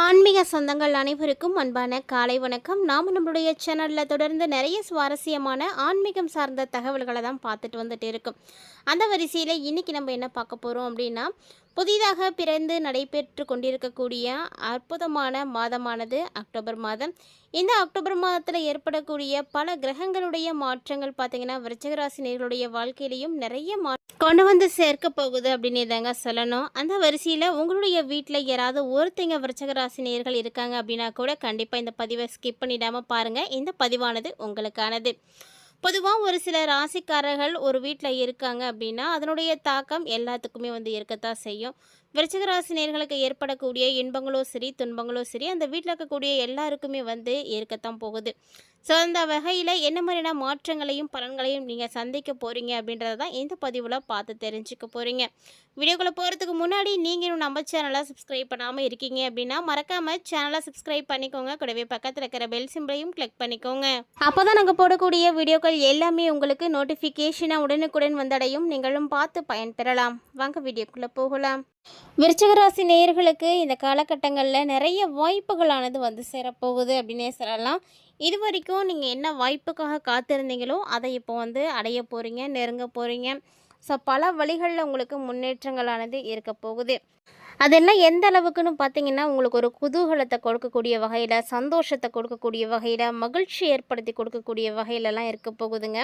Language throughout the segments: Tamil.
ஆன்மீக சொந்தங்கள் அனைவருக்கும் அன்பான காலை வணக்கம். நாம் நம்மளுடைய சேனலில் தொடர்ந்து நிறைய சுவாரஸ்யமான ஆன்மீகம் சார்ந்த தகவல்களை தான் பார்த்துட்டு வந்துட்டு இருக்கோம். அந்த வரிசையில் இன்றைக்கி நம்ம என்ன பார்க்க போகிறோம் அப்படின்னா, புதிதாக பிறந்து நடைபெற்று கொண்டிருக்கக்கூடிய அற்புதமான மாதமானது அக்டோபர் மாதம். இந்த அக்டோபர் மாதத்தில் ஏற்படக்கூடிய பல கிரகங்களுடைய மாற்றங்கள் பார்த்திங்கன்னா விருச்சிக நேயர்களுடைய வாழ்க்கையிலையும் நிறைய கொண்டு வந்து சேர்க்க போகுது அப்படின்னு தாங்க சொல்லணும். அந்த வரிசையில் உங்களுடைய வீட்டில் யாராவது ஒருத்தங்க விருச்சிக நேயர்கள் இருக்காங்க அப்படின்னா கூட கண்டிப்பாக இந்த பதிவை ஸ்கிப் பண்ணிடாமல் பாருங்கள். இந்த பதிவானது உங்களுக்கானது. பொதுவாக ஒரு சில ராசிக்காரர்கள் ஒரு வீட்டில் இருக்காங்க அப்படின்னா அதனுடைய தாக்கம் எல்லாத்துக்குமே வந்து இருக்கத்தான் செய்யும். விருச்சிக நேயர்களுக்கு ஏற்படக்கூடிய இன்பங்களோ சரி துன்பங்களோ சரி அந்த வீட்டில் இருக்கக்கூடிய எல்லாருக்குமே வந்து இருக்கத்தான் போகுது. ஸோ அந்த வகையில் என்ன மாதிரியான மாற்றங்களையும் பலன்களையும் நீங்கள் சந்திக்க போகிறீங்க அப்படின்றத தான் இந்த பதிவில் பார்த்து தெரிஞ்சுக்க போகிறீங்க. வீடியோக்குள்ளே போகிறதுக்கு முன்னாடி நீங்கள் நம்ம சேனலை சப்ஸ்கிரைப் பண்ணாமல் இருக்கீங்க அப்படின்னா மறக்காமல் சேனலை சப்ஸ்கிரைப் பண்ணிக்கோங்க. கூடவே பக்கத்தில் இருக்கிற பெல் சிம்பிளையும் கிளிக் பண்ணிக்கோங்க. அப்போ தான் நாங்கள் போடக்கூடிய வீடியோக்கள் எல்லாமே உங்களுக்கு நோட்டிஃபிகேஷனாக உடனுக்குடன் வந்தடையும். நீங்களும் பார்த்து பயன்பெறலாம். வாங்க வீடியோக்குள்ளே போகலாம். விருச்சிக நேயர்களுக்கு இந்த காலகட்டங்களில் நிறைய வாய்ப்புகளானது வந்து சேரப்போகுது அப்படின்னே சொல்லலாம். இது வரைக்கும் நீங்கள் என்ன வாய்ப்புக்காக காத்திருந்தீங்களோ அதை இப்போ வந்து அடைய போகிறீங்க, நெருங்க போகிறீங்க. ஸோ பல வழிகளில் உங்களுக்கு முன்னேற்றங்களானது இருக்க போகுது. அதெல்லாம் எந்த அளவுக்குன்னு பார்த்தீங்கன்னா உங்களுக்கு ஒரு குதூகலத்தை கொடுக்கக்கூடிய வகையில், சந்தோஷத்தை கொடுக்கக்கூடிய வகையில், மகிழ்ச்சி ஏற்படுத்தி கொடுக்கக்கூடிய வகையிலலாம் இருக்க போகுதுங்க.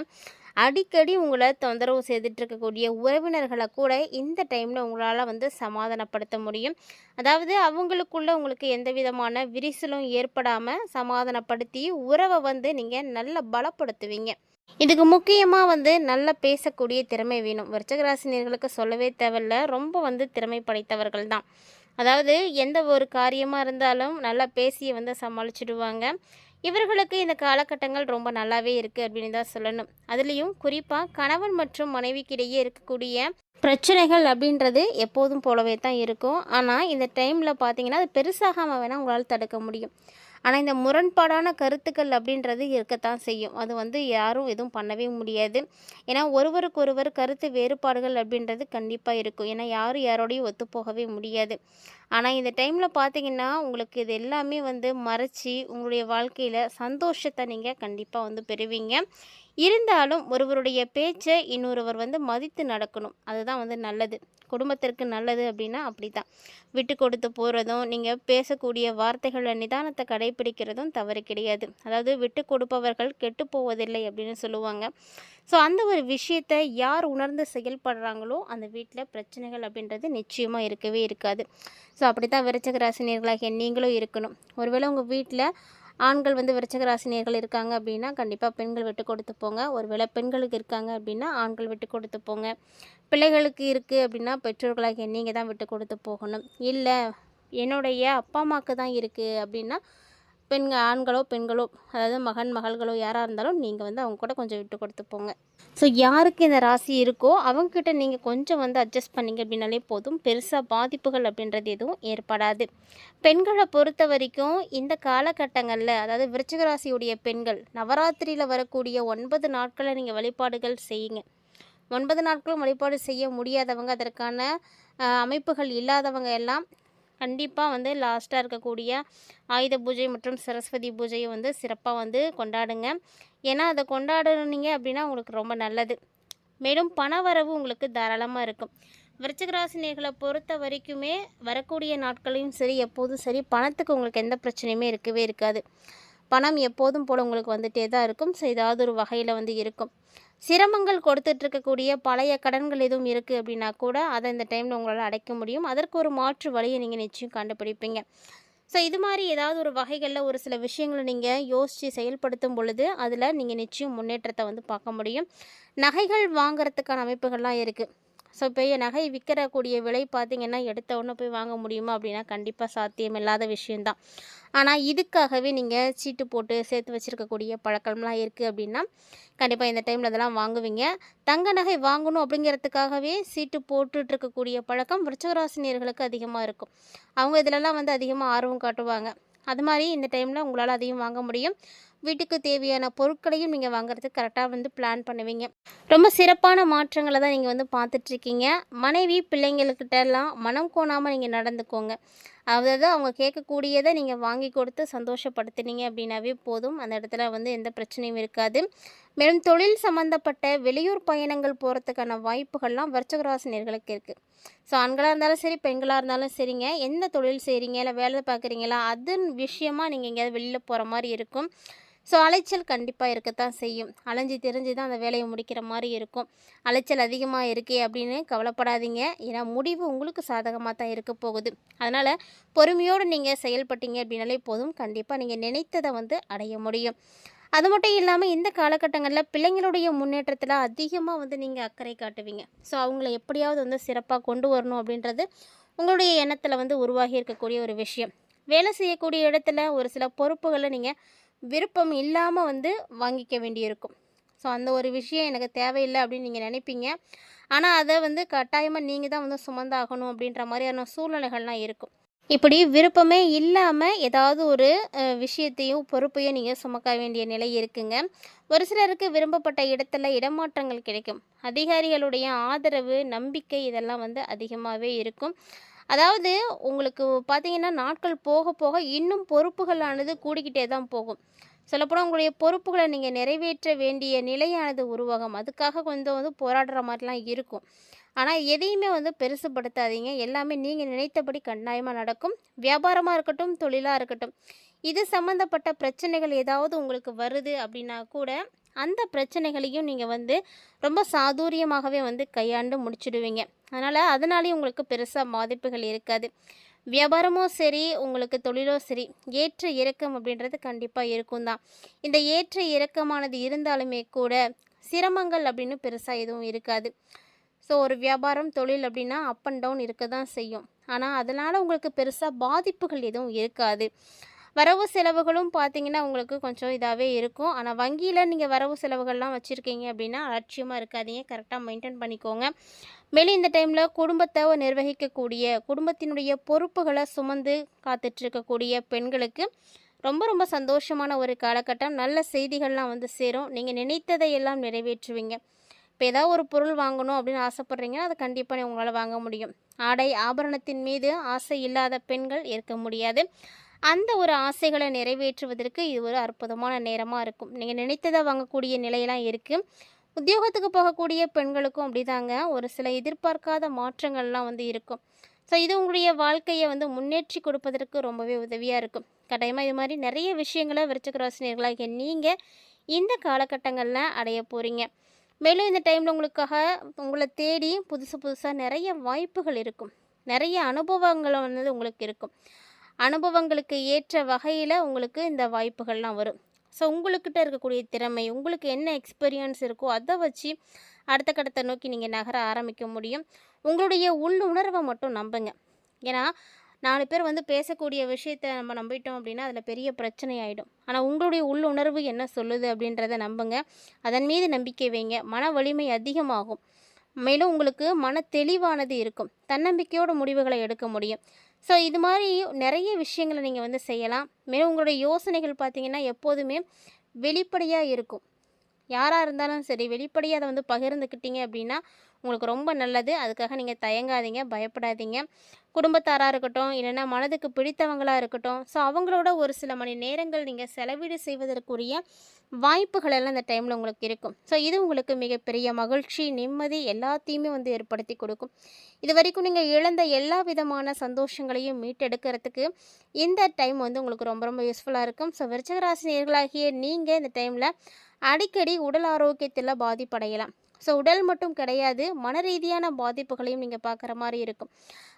அடிக்கடி உங்களை தொந்தரவு செய்துட்ருக்கக்கூடிய உறவினர்களை கூட இந்த டைமில் உங்களால் வந்து சமாதானப்படுத்த முடியும். அதாவது அவங்களுக்குள்ள உங்களுக்கு எந்த விதமான விரிசலும் ஏற்படாமல் சமாதானப்படுத்தி உறவை வந்து நீங்கள் நல்லா பலப்படுத்துவீங்க. இதுக்கு முக்கியமாக வந்து நல்லா பேசக்கூடிய திறமை வேணும். விருச்சிக நேயர்களுக்கு சொல்லவே தேவையில்ல, ரொம்ப வந்து திறமை படைத்தவர்கள் தான். அதாவது எந்த ஒரு காரியமாக இருந்தாலும் நல்லா பேசியை வந்து சமாளிச்சிடுவாங்க. இவர்களுக்கு இந்த காலகட்டங்கள் ரொம்ப நல்லாவே இருக்குது அப்படின்னு தான் சொல்லணும். அதுலேயும் குறிப்பாக கணவன் மற்றும் மனைவிக்கிடையே இருக்கக்கூடிய பிரச்சனைகள் அப்படின்றது எப்போதும் போலவே தான் இருக்கும். ஆனால் இந்த டைமில் பார்த்தீங்கன்னா அது பெருசாகாமல் வேணால் உங்களால் தடுக்க முடியும். ஆனால் இந்த முரண்பாடான கருத்துக்கள் அப்படின்றது இருக்கத்தான் செய்யும். அது வந்து யாரும் எதுவும் பண்ணவே முடியாது. ஏன்னா ஒருவருக்கொருவர் கருத்து வேறுபாடுகள் அப்படின்றது கண்டிப்பாக இருக்கும். ஏன்னா யாரும் யாரோடையும் ஒத்துப்போகவே முடியாது. ஆனால் இந்த டைமில் பார்த்தீங்கன்னா உங்களுக்கு இது எல்லாமே வந்து மறைச்சி உங்களுடைய வாழ்க்கையில் சந்தோஷத்தை நீங்கள் கண்டிப்பாக வந்து பெறுவீங்க. இருந்தாலும் ஒருவருடைய பேச்சை இன்னொருவர் வந்து மதித்து நடக்கணும். அதுதான் வந்து நல்லது, குடும்பத்திற்கு நல்லது அப்படின்னா அப்படி தான். விட்டு கொடுத்து போகிறதும் நீங்கள் பேசக்கூடிய வார்த்தைகளில் நிதானத்தை கடைபிடிக்கிறதும் தவறு கிடையாது. அதாவது விட்டு கொடுப்பவர்கள் கெட்டு போவதில்லை அப்படின்னு சொல்லுவாங்க. ஸோ அந்த ஒரு விஷயத்தை யார் உணர்ந்து செயல்படுறாங்களோ அந்த வீட்டில் பிரச்சனைகள் அப்படின்றது நிச்சயமாக இருக்கவே இருக்காது. ஸோ அப்படி தான் விருச்சிக நேயர்களாகிய நீங்களும் இருக்கணும். ஒருவேளை உங்கள் வீட்டில் ஆண்கள் வந்து விருச்சிக நேயர்கள் இருக்காங்க அப்படின்னா கண்டிப்பாக பெண்கள் விட்டு கொடுத்து போங்க. ஒருவேளை பெண்களுக்கு இருக்காங்க அப்படின்னா ஆண்கள் விட்டு கொடுத்து போங்க. பிள்ளைகளுக்கு இருக்குது அப்படின்னா பெற்றோர்களாகிய நீங்கள் தான் விட்டு கொடுத்து போகணும். இல்லை என்னுடைய அப்பா அம்மாவுக்கு தான் இருக்குது அப்படின்னா ஆண்களோ பெண்களோ அதாவது மகன் மகள்களோ யாராக இருந்தாலும் நீங்கள் வந்து அவங்க கூட கொஞ்சம் விட்டு கொடுத்து போங்க. ஸோ யாருக்கு இந்த ராசி இருக்கோ அவங்கக்கிட்ட நீங்கள் கொஞ்சம் வந்து அட்ஜஸ்ட் பண்ணிங்க அப்படின்னாலே போதும். பெருசாக பாதிப்புகள் அப்படின்றது எதுவும் ஏற்படாது. பெண்களை பொறுத்த வரைக்கும் இந்த காலகட்டங்களில் அதாவது விருச்சிக ராசியுடைய பெண்கள் நவராத்திரியில் வரக்கூடிய 9 நாட்களை நீங்கள் வழிபாடுகள் செய்யுங்க. 9 நாட்களும் வழிபாடு செய்ய முடியாதவங்க, அதற்கான அமைப்புகள் இல்லாதவங்க எல்லாம் கண்டிப்பாக வந்து லாஸ்ட்டாக இருக்கக்கூடிய ஆயுத பூஜை மற்றும் சரஸ்வதி பூஜையை வந்து சிறப்பாக வந்து கொண்டாடுங்க. ஏன்னா அதை கொண்டாடுனீங்க அப்படின்னா உங்களுக்கு ரொம்ப நல்லது. மேலும் பண வரவு உங்களுக்கு தாராளமாக இருக்கும். விருச்சிக நேயர்களை பொறுத்த வரைக்குமே வரக்கூடிய நாட்களையும் சரி எப்போதும் சரி பணத்துக்கு உங்களுக்கு எந்த பிரச்சனையுமே இருக்கவே இருக்காது. பணம் எப்போதும் போல் உங்களுக்கு வந்துகிட்டே தான் இருக்கும். ஸோ ஏதாவது ஒரு வகையில் வந்து இருக்கும். சிரமங்கள் கொடுத்துட்ருக்கக்கூடிய பழைய கடன்கள் எதுவும் இருக்குது அப்படின்னா கூட அதை இந்த டைமில் உங்களால் அடைக்க முடியும். அதற்கு ஒரு மாற்று வழியை நீங்கள் நிச்சயம் கண்டுபிடிப்பீங்க. ஸோ இது மாதிரி ஏதாவது ஒரு வகைகளில் ஒரு சில விஷயங்களை நீங்கள் யோசித்து செயல்படுத்தும் பொழுது அதில் நீங்கள் நிச்சயம் முன்னேற்றத்தை வந்து பார்க்க முடியும். நகைகள் வாங்கிறதுக்கான அமைப்புகள்லாம் இருக்குது. ஸோ இப்போ நகை விற்கிறக்கூடிய விலை பார்த்திங்கன்னா எடுத்த உடனே போய் வாங்க முடியுமா அப்படின்னா கண்டிப்பாக சாத்தியம் இல்லாத விஷயந்தான். ஆனால் இதுக்காகவே நீங்கள் சீட்டு போட்டு சேர்த்து வச்சுருக்கக்கூடிய பழக்கம்லாம் இருக்குது அப்படின்னா கண்டிப்பாக இந்த டைமில் அதெல்லாம் வாங்குவீங்க. தங்க நகை வாங்கணும் அப்படிங்கிறதுக்காகவே சீட்டு போட்டுட்ருக்கக்கூடிய பழக்கம் விருச்சிக நேயர்களுக்கு அதிகமாக இருக்கும். அவங்க இதிலெல்லாம் வந்து அதிகமாக ஆர்வம் காட்டுவாங்க. அது மாதிரி இந்த டைமில் உங்களால் அதையும் வாங்க முடியும். வீட்டுக்கு தேவையான பொருட்களையும் நீங்கள் வாங்குறதுக்கு கரெக்டாக வந்து பிளான் பண்ணுவீங்க. ரொம்ப சிறப்பான மாற்றங்களை தான் நீங்கள் வந்து பார்த்துட்ருக்கீங்க. மனைவி பிள்ளைங்களுக்கிட்டலாம் மனம் கோணாமல் நீங்கள் நடந்துக்கோங்க. அதாவது அவங்க கேட்கக்கூடியதை நீங்கள் வாங்கி கொடுத்து சந்தோஷப்படுத்துனீங்க அப்படின்னாவே போதும். அந்த இடத்துல வந்து எந்த பிரச்சனையும் இருக்காது. மேலும் தொழில் சம்மந்தப்பட்ட வெளியூர் பயணங்கள் போகிறதுக்கான வாய்ப்புகள்லாம் விருச்சிக ராசி நேயர்களுக்கு இருக்குது. ஸோ ஆண்களாக இருந்தாலும் சரி, பெண்களாக இருந்தாலும் சரிங்க, எந்த தொழில் செய்கிறீங்க இல்லை வேலை பார்க்குறீங்களா, அதன் விஷயமாக நீங்கள் எங்கேயாவது வெளியில் போகிற மாதிரி இருக்கும். ஸோ அலைச்சல் கண்டிப்பாக இருக்கத்தான் செய்யும். அலைஞ்சு திரிஞ்சு தான் அந்த வேலையை முடிக்கிற மாதிரி இருக்கும். அலைச்சல் அதிகமாக இருக்கே அப்படின்னு கவலைப்படாதீங்க. ஏன்னா முடிவு உங்களுக்கு சாதகமாக தான் இருக்க போகுது. அதனால் பொறுமையோடு நீங்கள் செயல்பட்டீங்க அப்படின்னாலே போதும். கண்டிப்பாக நீங்கள் நினைத்ததை வந்து அடைய முடியும். அது மட்டும் இல்லாமல் இந்த காலகட்டங்களில் பிள்ளைங்களுடைய முன்னேற்றத்தில் அதிகமாக வந்து நீங்கள் அக்கறை காட்டுவீங்க. ஸோ அவங்கள எப்படியாவது வந்து சிறப்பாக கொண்டு வரணும் அப்படின்றது உங்களுடைய எண்ணத்தில் வந்து உருவாகி இருக்கக்கூடிய ஒரு விஷயம். வேலை செய்யக்கூடிய இடத்துல ஒரு சில பொறுப்புகளை நீங்கள் விருப்பம் இல்லாமல் வந்து வாங்கிக்க வேண்டியிருக்கும். ஸோ அந்த ஒரு விஷயம் எனக்கு தேவையில்லை அப்படின்னு நீங்கள் நினைப்பீங்க. ஆனால் அதை வந்து கட்டாயமாக நீங்கள் தான் வந்து சுமந்தாகணும் அப்படின்ற மாதிரியான சூழ்நிலைகள்லாம் இருக்கும். இப்படி விருப்பமே இல்லாமல் ஏதாவது ஒரு விஷயத்தையும் பொறுப்பையும் நீங்கள் சுமக்க வேண்டிய நிலை இருக்குங்க. ஒரு சிலருக்கு விரும்பப்பட்ட இடத்துல இடமாற்றங்கள் கிடைக்கும். அதிகாரிகளுடைய ஆதரவு, நம்பிக்கை இதெல்லாம் வந்து அதிகமாகவே இருக்கும். அதாவது உங்களுக்கு பார்த்தீங்கன்னா நாட்கள் போக போக இன்னும் பொறுப்புகளானது கூடிக்கிட்டே தான் போகும். சொல்லப்போனால் உங்களுடைய பொறுப்புகளை நீங்கள் நிறைவேற்ற வேண்டிய நிலையானது உருவாகும். அதுக்காக கொஞ்சம் வந்து போராடுற மாதிரிலாம் இருக்கும். ஆனால் எதையுமே வந்து பெருசுப்படுத்தாதீங்க. எல்லாமே நீங்கள் நினைத்தபடி கட்டாயமாக நடக்கும். வியாபாரமாக இருக்கட்டும், தொழிலாக இருக்கட்டும், இது சம்மந்தப்பட்ட பிரச்சனைகள் ஏதாவது உங்களுக்கு வருது அப்படின்னா கூட அந்த பிரச்சனைகளையும் நீங்கள் வந்து ரொம்ப சாதுரியமாகவே வந்து கையாண்டு முடிச்சிடுவீங்க. அதனாலேயும் உங்களுக்கு பெருசாக பாதிப்புகள் இருக்காது. வியாபாரமோ சரி, உங்களுக்கு தொழிலோ சரி, ஏற்ற இறக்கம் அப்படின்றது கண்டிப்பாக இருக்கும் தான். இந்த ஏற்ற இறக்கமானது இருந்தாலுமே கூட சிரமங்கள் அப்படின்னு பெருசாக எதுவும் இருக்காது. ஸோ ஒரு வியாபாரம், தொழில் அப்படின்னா அப் அண்ட் டவுன் இருக்க தான் செய்யும். ஆனால் அதனால் உங்களுக்கு பெருசாக பாதிப்புகள் எதுவும் இருக்காது. வரவு செலவுகளும் பார்த்தீங்கன்னா உங்களுக்கு கொஞ்சம் இதாகவே இருக்கும். ஆனால் வங்கியில் நீங்கள் வரவு செலவுகள்லாம் வச்சுருக்கீங்க அப்படின்னா அலட்சியமாக இருக்காதீங்க. கரெக்டாக மெயின்டைன் பண்ணிக்கோங்க. மேலும் இந்த டைமில் குடும்பத்தை நிர்வகிக்கக்கூடிய, குடும்பத்தினுடைய பொறுப்புகளை சுமந்து காத்துட்ருக்கக்கூடிய பெண்களுக்கு ரொம்ப ரொம்ப சந்தோஷமான ஒரு காலகட்டம். நல்ல செய்திகள்லாம் வந்து சேரும். நீங்கள் நினைத்ததையெல்லாம் நிறைவேற்றுவீங்க. இப்போ ஏதாவது ஒரு பொருள் வாங்கணும் அப்படின்னு ஆசைப்பட்றீங்கன்னா அதை கண்டிப்பாக உங்களால் வாங்க முடியும். ஆடை ஆபரணத்தின் மீது ஆசை இல்லாத பெண்கள் இருக்க முடியாது. அந்த ஒரு ஆசைகளை நிறைவேற்றுவதற்கு இது ஒரு அற்புதமான நேரமாக இருக்கும். நீங்கள் நினைத்ததை வாங்கக்கூடிய நிலையெல்லாம் இருக்குது. உத்தியோகத்துக்கு போகக்கூடிய பெண்களுக்கும் அப்படிதாங்க ஒரு சில எதிர்பார்க்காத மாற்றங்கள்லாம் வந்து இருக்கும். ஸோ இது உங்களுடைய வாழ்க்கையை வந்து முன்னேற்றி கொடுப்பதற்கு ரொம்பவே உதவியாக இருக்கும். கட்டாயமாக இது மாதிரி நிறைய விஷயங்களை விருச்சிக ராசி நேயர்களாகிய நீங்கள் இந்த காலகட்டங்களில் அடைய போகிறீங்க. மேலும் இந்த டைமில் உங்களை தேடி புதுசாக நிறைய வாய்ப்புகள் இருக்கும். நிறைய அனுபவங்கள் வந்து உங்களுக்கு இருக்கும். அனுபவங்களுக்கு ஏற்ற வகையில் உங்களுக்கு இந்த வாய்ப்புகள்லாம் வரும். ஸோ உங்களுக்கிட்ட இருக்கக்கூடிய திறமை, உங்களுக்கு என்ன எக்ஸ்பீரியன்ஸ் இருக்கோ அதை வச்சு அடுத்த கட்டத்தை நோக்கி நீங்கள் நகர ஆரம்பிக்க முடியும். உங்களுடைய உள்ளுணர்வை மட்டும் நம்புங்க. ஏன்னா 4 பேர் வந்து பேசக்கூடிய விஷயத்தை நம்ம நம்பிட்டோம் அப்படின்னா அதில் பெரிய பிரச்சனை ஆகிடும். ஆனால் உங்களுடைய உள்ளுணர்வு என்ன சொல்லுது அப்படின்றத நம்புங்க. அதன் மீது நம்பிக்கை வைங்க. மன வலிமை அதிகமாகும். மேலும் உங்களுக்கு மன தெளிவானது இருக்கும். தன்னம்பிக்கையோட முடிவுகளை எடுக்க முடியும். ஸோ இது மாதிரி நிறைய விஷயங்களை நீங்கள் வந்து செய்யலாம். மேலும் உங்களுடைய யோசனைகள் பார்த்திங்கன்னா எப்போதுமே வெளிப்படையாக இருக்கும். யாராக இருந்தாலும் சரி வெளிப்படையாக அதை வந்து பகிர்ந்துக்கிட்டீங்க அப்படின்னா உங்களுக்கு ரொம்ப நல்லது. அதுக்காக நீங்கள் தயங்காதீங்க, பயப்படாதீங்க. குடும்பத்தாராக இருக்கட்டும், இல்லைன்னா மனதுக்கு பிடித்தவங்களாக இருக்கட்டும், ஸோ அவங்களோட ஒரு சில மணி நேரங்கள் நீங்கள் செலவீடு செய்வதற்குரிய வாய்ப்புகள் எல்லாம் இந்த டைமில் உங்களுக்கு இருக்கும். ஸோ இது உங்களுக்கு மிகப்பெரிய மகிழ்ச்சி, நிம்மதி எல்லாத்தையுமே வந்து ஏற்படுத்தி கொடுக்கும். இது வரைக்கும் நீங்கள் இழந்த எல்லா விதமான சந்தோஷங்களையும் மீட்டெடுக்கிறதுக்கு இந்த டைம் வந்து உங்களுக்கு ரொம்ப ரொம்ப யூஸ்ஃபுல்லாக இருக்கும். ஸோ விருச்சிக ராசி நேயர்களாகிய நீங்கள் இந்த டைமில் அடிக்கடி உடல் ஆரோக்கியத்தில் பாதிப்படையலாம். ஸோ உடல் மட்டும் கிடையாது, மன ரீதியான பாதிப்புகளையும் நீங்கள் பார்க்குற மாதிரி இருக்கும்.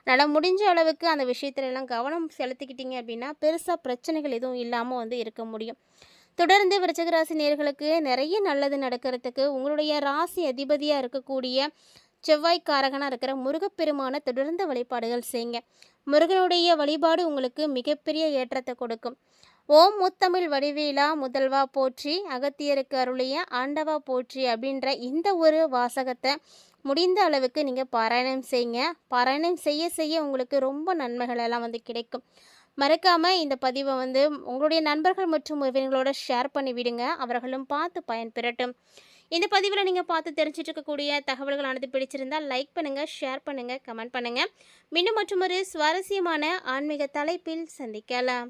அதனால் முடிஞ்ச அளவுக்கு அந்த விஷயத்துலலாம் கவனம் செலுத்திக்கிட்டீங்க அப்படின்னா பெருசாக பிரச்சனைகள் எதுவும் இல்லாமல் வந்து இருக்க முடியும். தொடர்ந்து விருச்சிக ராசி நேயர்களுக்கு நிறைய நல்லது நடக்கிறதுக்கு உங்களுடைய ராசி அதிபதியாக இருக்கக்கூடிய செவ்வாய்க்காரகனாக இருக்கிற முருகப்பெருமான தொடர்ந்து வழிபாடுகள் செய்யுங்க. முருகனுடைய வழிபாடு உங்களுக்கு மிகப்பெரிய ஏற்றத்தை கொடுக்கும். ஓம் முத்தமிழ் வடிவேலா முதல்வா போற்றி, அகத்தியருக்கு அருளிய ஆண்டவா போற்றி அப்படின்ற இந்த ஒரு வாசகத்தை முடிந்த அளவுக்கு நீங்கள் பாராயணம் செய்யுங்க. பாராயணம் செய்ய செய்ய உங்களுக்கு ரொம்ப நன்மைகள் எல்லாம் வந்து கிடைக்கும். மறக்காமல் இந்த பதிவை வந்து உங்களுடைய நண்பர்கள் மற்றும் உறவினர்களோட ஷேர் பண்ணி விடுங்க. அவர்களும் பார்த்து பயன்பெறட்டும். இந்த பதிவில் நீங்கள் பார்த்து தெரிஞ்சிட்டு இருக்கக்கூடிய தகவல்களானது பிடிச்சிருந்தால் லைக் பண்ணுங்கள், ஷேர் பண்ணுங்கள், கமெண்ட் பண்ணுங்கள். மீண்டும் மற்றொரு சுவாரஸ்யமான ஆன்மீக தலைப்பில் சந்திக்கலாம்.